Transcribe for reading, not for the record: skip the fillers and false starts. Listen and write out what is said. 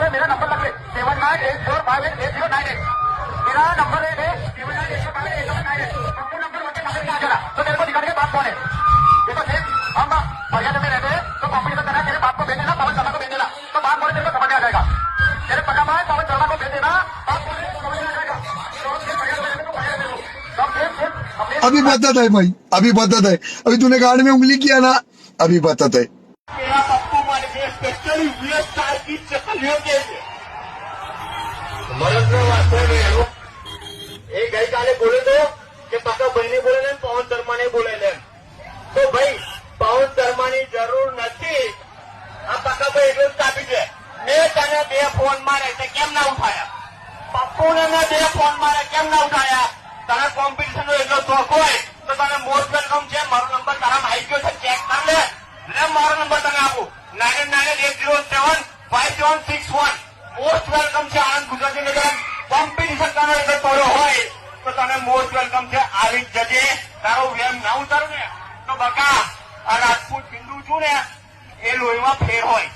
पे मेरा नंबर लगे 7984588098 मेरा नंबर है 7984588098 आपको नंबर वहाँ पे आ जाना तो मेरे को दिखा देगा बाप कौन है। देखो सेठ हम हरियाणा में रहते हैं तो कॉम्पिटिशन करना तेरे बाप को भेज देना पवन शर्मा को भेज देना तो बाप कौन तेरे को समझ में आ जाएगा। तेरे पता है पवन शर्मा को भेज देना बाप कौन समझ में आ जाएगा। अभी पता है भाई, अभी पता है, अभी तूने गाड़ में उंगली किया ना, अभी पता है। मेरा पप्पू मारे के स्पेशली वीएस स्टार की चकलियों के मरद वास्तव में एक गई काले बोले तो कि पाका बहने बोले ने पवन शर्मा ने बोले ने तो भाई पवन शर्मा ની જરૂર નથી આ પાકા ભાઈ એટલું કાપી દે મેં તને બે ફોન મારે તે કેમ ના ઉઠાયા પપ્પુને મેં બે ફોન મારે કેમ ના ઉઠાયા તારા કોમ્પિટિશન નો એટલો શોખ હોય તો તને મોસ્ટ વેલકમ છે મારો નંબર તારામાં આવી ગયો છે ચેક કર લે લે મારો નંબર તને આપું 99807571 મોસ્ટ વેલકમ છે આનંદ ગુજરાતી નગર કોમ્પિટિશન કરવાનો એટલે તોડો હોય તો તને મોસ્ટ વેલકમ છે આવી જ જજે તારો વેમ ના ઉતારું ને તો બકા આ રાજપૂત હિન્દુ છું ને એ લોહીમાં ફેર હોય